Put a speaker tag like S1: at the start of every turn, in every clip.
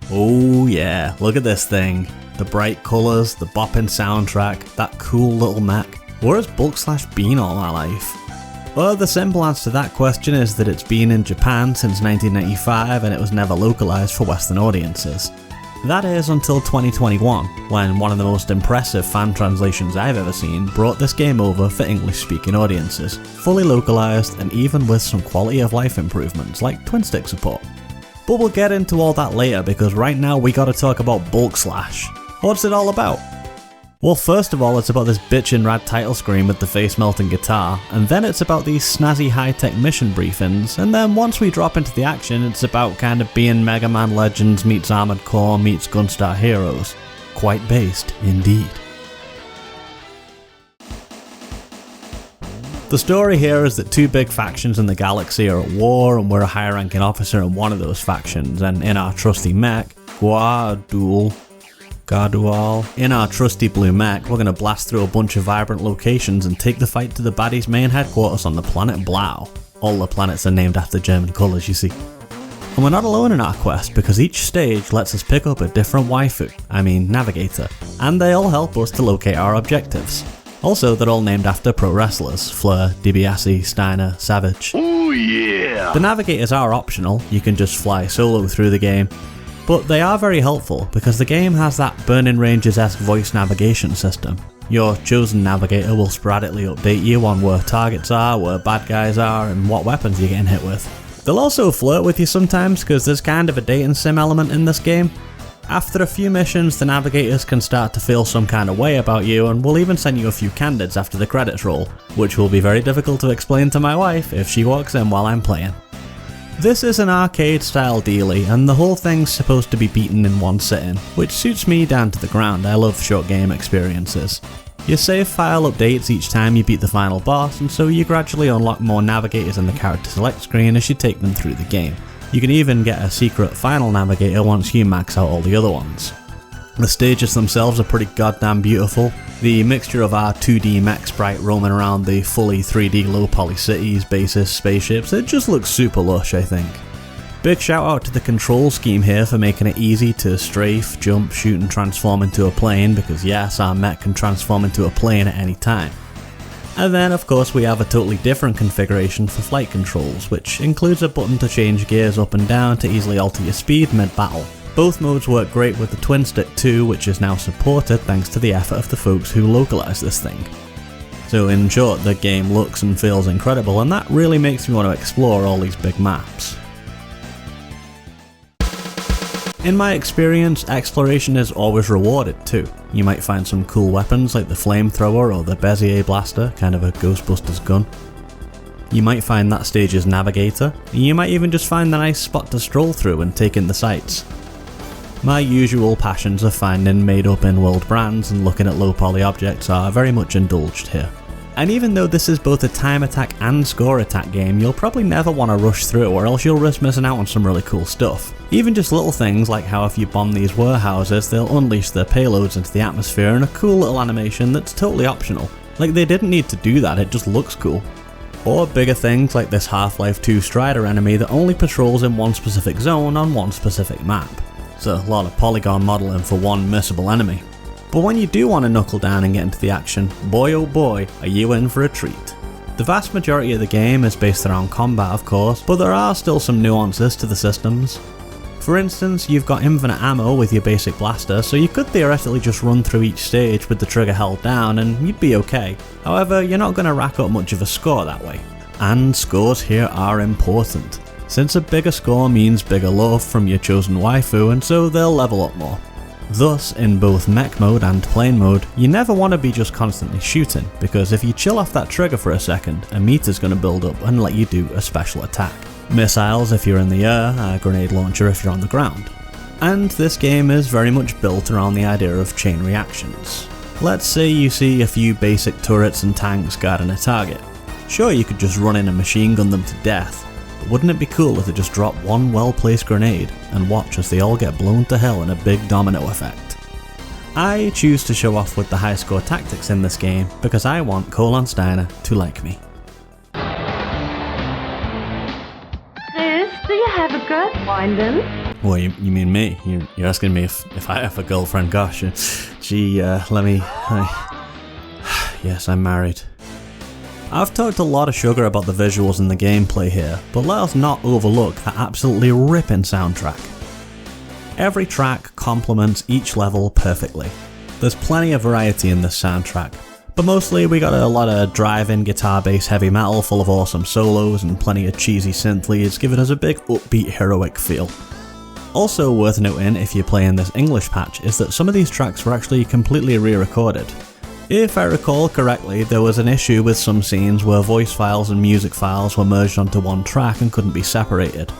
S1: Oh yeah, look at this thing. The bright colours, the bopping soundtrack, that cool little mech. Where has Bulk Slash been all my life? Well, the simple answer to that question is that it's been in Japan since 1995 and it was never localised for Western audiences. That is until 2021, when one of the most impressive fan translations I've ever seen brought this game over for English-speaking audiences, fully localised and even with some quality of life improvements like twin stick support. But we'll get into all that later because right now we gotta talk about Bulk Slash. What's it all about? Well, first of all, it's about this bitchin' rad title screen with the face-melting guitar, and then it's about these snazzy high-tech mission briefings, and then once we drop into the action, it's about kind of being Mega Man Legends meets Armored Core meets Gunstar Heroes. Quite based, indeed. The story here is that two big factions in the galaxy are at war, and we're a high-ranking officer in one of those factions, and in our trusty mech, in our trusty blue mech, we're gonna blast through a bunch of vibrant locations and take the fight to the baddies' main headquarters on the planet Blau. All the planets are named after German colours, you see. And we're not alone in our quest, because each stage lets us pick up a different navigator, and they all help us to locate our objectives. Also, they're all named after pro wrestlers: Flair, DiBiase, Steiner, Savage.
S2: Oh yeah!
S1: The navigators are optional, you can just fly solo through the game, but they are very helpful because the game has that Burning Rangers-esque voice navigation system. Your chosen navigator will sporadically update you on where targets are, where bad guys are, and what weapons you're getting hit with. They'll also flirt with you sometimes because there's kind of a dating sim element in this game. After a few missions, the navigators can start to feel some kind of way about you, and will even send you a few candids after the credits roll, which will be very difficult to explain to my wife if she walks in while I'm playing. This is an arcade style dealie, and the whole thing's supposed to be beaten in one sitting, which suits me down to the ground. I love short game experiences. Your save file updates each time you beat the final boss, and so you gradually unlock more navigators in the character select screen as you take them through the game. You can even get a secret final navigator once you max out all the other ones. The stages themselves are pretty goddamn beautiful. The mixture of our 2D mech sprite roaming around the fully 3D low poly cities, bases, spaceships, it just looks super lush, I think. Big shout out to the control scheme here for making it easy to strafe, jump, shoot and transform into a plane, because yes, our mech can transform into a plane at any time. And then of course we have a totally different configuration for flight controls, which includes a button to change gears up and down to easily alter your speed mid-battle. Both modes work great with the twin stick too, which is now supported thanks to the effort of the folks who localised this thing. So in short, the game looks and feels incredible, and that really makes me want to explore all these big maps. In my experience, exploration is always rewarded too. You might find some cool weapons like the flamethrower or the Bezier blaster, kind of a Ghostbusters gun. You might find that stage's navigator, and you might even just find the nice spot to stroll through and take in the sights. My usual passions of finding made up in-world brands and looking at low poly objects are very much indulged here. And even though this is both a time attack and score attack game, you'll probably never want to rush through it or else you'll risk missing out on some really cool stuff. Even just little things like how if you bomb these warehouses, they'll unleash their payloads into the atmosphere in a cool little animation that's totally optional. Like they didn't need to do that, it just looks cool. Or bigger things like this Half-Life 2 Strider enemy that only patrols in one specific zone on one specific map. It's a lot of polygon modelling for one missable enemy. But when you do want to knuckle down and get into the action, boy oh boy, are you in for a treat. The vast majority of the game is based around combat of course, but there are still some nuances to the systems. For instance, you've got infinite ammo with your basic blaster, so you could theoretically just run through each stage with the trigger held down and you'd be okay. However, you're not going to rack up much of a score that way. And scores here are important, since a bigger score means bigger love from your chosen waifu, and so they'll level up more. Thus, in both mech mode and plane mode, you never want to be just constantly shooting, because if you chill off that trigger for a second, a meter's going to build up and let you do a special attack. Missiles if you're in the air, a grenade launcher if you're on the ground. And this game is very much built around the idea of chain reactions. Let's say you see a few basic turrets and tanks guarding a target. Sure, you could just run in and machine gun them to death, but wouldn't it be cool if they just dropped one well-placed grenade and watch as they all get blown to hell in a big domino effect? I choose to show off with the high score tactics in this game because I want Colin Steiner to like me.
S3: Sis, do you have a good finding?
S1: Well, you mean me? You're asking me if I have a girlfriend? Gosh, gee, let me... Yes, I'm married. I've talked a lot of sugar about the visuals and the gameplay here, but let us not overlook that absolutely ripping soundtrack. Every track complements each level perfectly. There's plenty of variety in this soundtrack, but mostly we got a lot of drive-in guitar-based heavy metal full of awesome solos and plenty of cheesy synth leads giving us a big upbeat heroic feel. Also worth noting if you're playing this English patch is that some of these tracks were actually completely re-recorded. If I recall correctly, there was an issue with some scenes where voice files and music files were merged onto one track and couldn't be separated.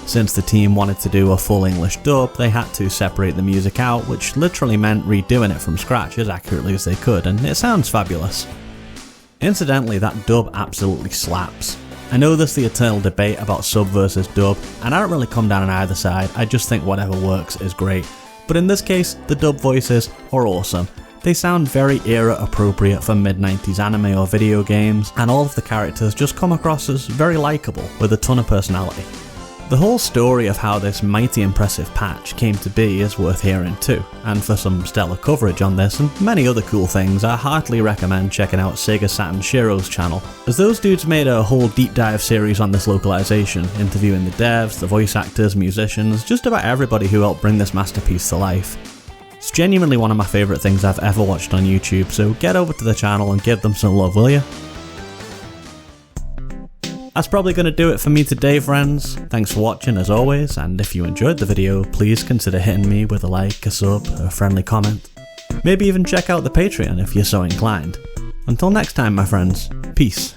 S1: Since the team wanted to do a full English dub, they had to separate the music out, which literally meant redoing it from scratch as accurately as they could, and it sounds fabulous. Incidentally, that dub absolutely slaps. I know there's the eternal debate about sub versus dub, and I don't really come down on either side, I just think whatever works is great. But in this case, the dub voices are awesome. They sound very era appropriate for mid-90s anime or video games, and all of the characters just come across as very likeable with a ton of personality. The whole story of how this mighty impressive patch came to be is worth hearing too, and for some stellar coverage on this and many other cool things, I heartily recommend checking out Sega Saturn Shiro's channel, as those dudes made a whole deep dive series on this localization, interviewing the devs, the voice actors, musicians, just about everybody who helped bring this masterpiece to life. It's genuinely one of my favourite things I've ever watched on YouTube, so get over to the channel and give them some love, will ya? That's probably going to do it for me today, friends. Thanks for watching as always, and if you enjoyed the video, please consider hitting me with a like, a sub, a friendly comment. Maybe even check out the Patreon if you're so inclined. Until next time, my friends, peace.